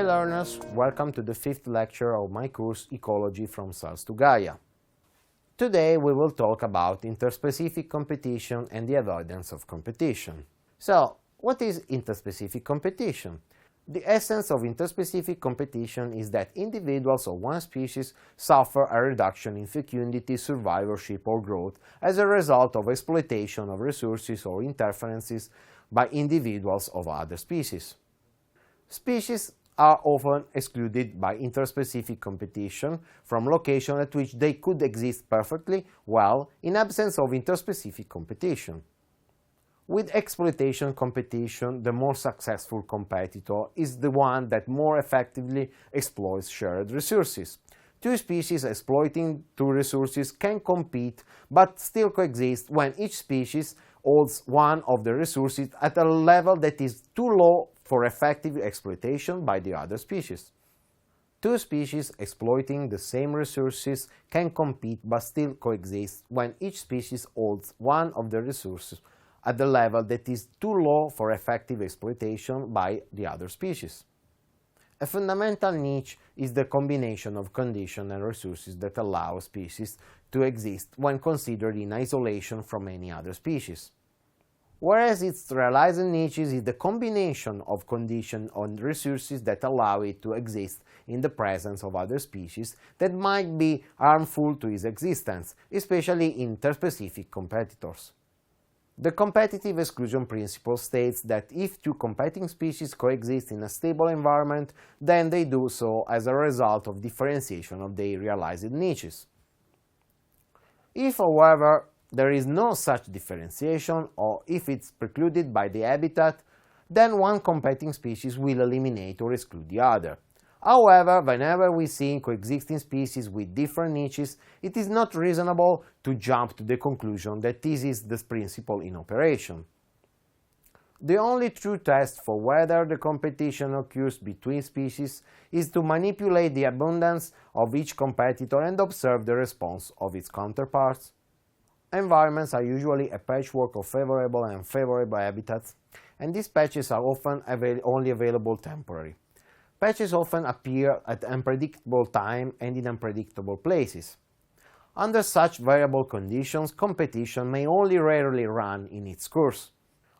Hi learners, welcome to the 5th lecture of my course Ecology from Cells to Gaia. Today we will talk about interspecific competition and the avoidance of competition. So, what is interspecific competition? The essence of interspecific competition is that individuals of one species suffer a reduction in fecundity, survivorship or growth as a result of exploitation of resources or interferences by individuals of other species. Species are often excluded by interspecific competition from locations at which they could exist perfectly well in absence of interspecific competition. With exploitation competition, the more successful competitor is the one that more effectively exploits shared resources. Two species exploiting two resources can compete but still coexist when each species holds one of the resources at a level that is too low for effective exploitation by the other species. Two species exploiting the same resources can compete but still coexist when each species holds one of the resources at the level that is too low for effective exploitation by the other species. A fundamental niche is the combination of conditions and resources that allow a species to exist when considered in isolation from any other species. Whereas its realized niches is the combination of conditions and resources that allow it to exist in the presence of other species that might be harmful to its existence, especially interspecific competitors. The competitive exclusion principle states that if two competing species coexist in a stable environment, then they do so as a result of differentiation of their realized niches. If, however, there is no such differentiation, or if it's precluded by the habitat, then one competing species will eliminate or exclude the other. However, whenever we see coexisting species with different niches, it is not reasonable to jump to the conclusion that this is the principle in operation. The only true test for whether the competition occurs between species is to manipulate the abundance of each competitor and observe the response of its counterparts. Environments are usually a patchwork of favorable and unfavorable habitats, and these patches are often only available temporarily. Patches often appear at unpredictable time and in unpredictable places. Under such variable conditions, competition may only rarely run in its course.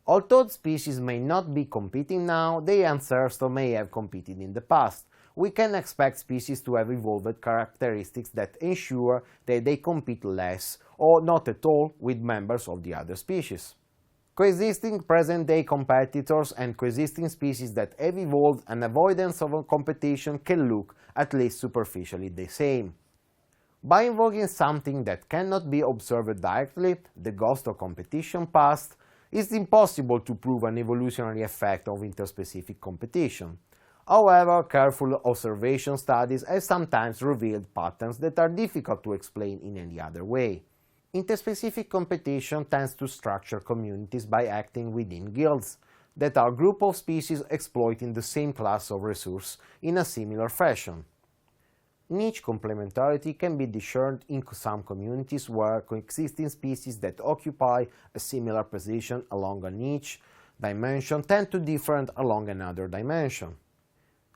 Although species may not be competing now, their ancestors may have competed in the past. We can expect species to have evolved characteristics that ensure that they compete less or not at all with members of the other species. Coexisting present-day competitors and coexisting species that have evolved an avoidance of competition can look, at least superficially, the same. By invoking something that cannot be observed directly, the ghost of competition past, it's impossible to prove an evolutionary effect of interspecific competition. However, careful observation studies have sometimes revealed patterns that are difficult to explain in any other way. Interspecific competition tends to structure communities by acting within guilds, that are groups of species exploiting the same class of resource in a similar fashion. Niche complementarity can be discerned in some communities where coexisting species that occupy a similar position along a niche dimension tend to differ along another dimension.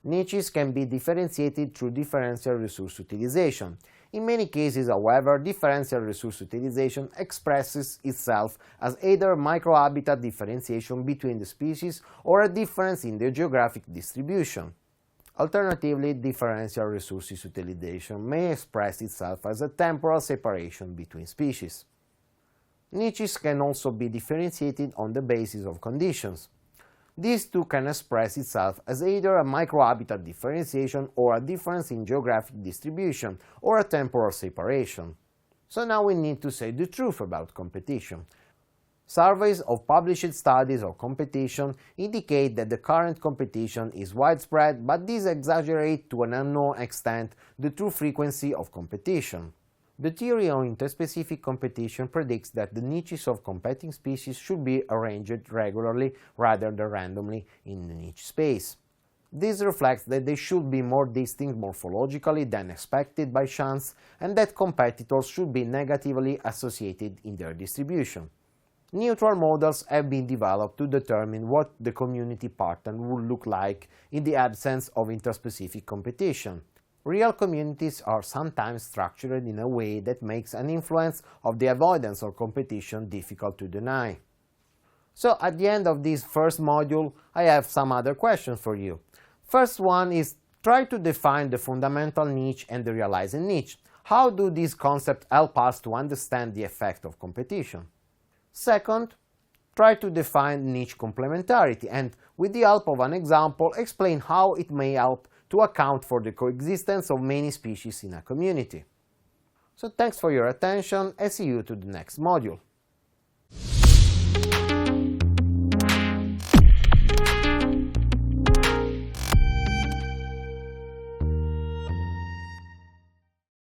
Niches can be differentiated through differential resource utilization. In many cases, however, differential resource utilization expresses itself as either microhabitat differentiation between the species or a difference in their geographic distribution. Alternatively, differential resources utilization may express itself as a temporal separation between species. Niches can also be differentiated on the basis of conditions. This too can express itself as either a microhabitat differentiation or a difference in geographic distribution or a temporal separation. So now we need to say the truth about competition. Surveys of published studies of competition indicate that the current competition is widespread, but these exaggerate to an unknown extent the true frequency of competition. The theory of interspecific competition predicts that the niches of competing species should be arranged regularly rather than randomly in the niche space. This reflects that they should be more distinct morphologically than expected by chance, and that competitors should be negatively associated in their distribution. neutral models have been developed to determine what the community pattern would look like in the absence of interspecific competition. Real communities are sometimes structured in a way that makes an influence of the avoidance of competition difficult to deny. So at the end of this first module, I have some other questions for you. First one is, try to define the fundamental niche and the realizing niche. How do these concepts help us to understand the effect of competition? Second, try to define niche complementarity and, with the help of an example, explain how it may help to account for the coexistence of many species in a community. So thanks for your attention and see you to the next module.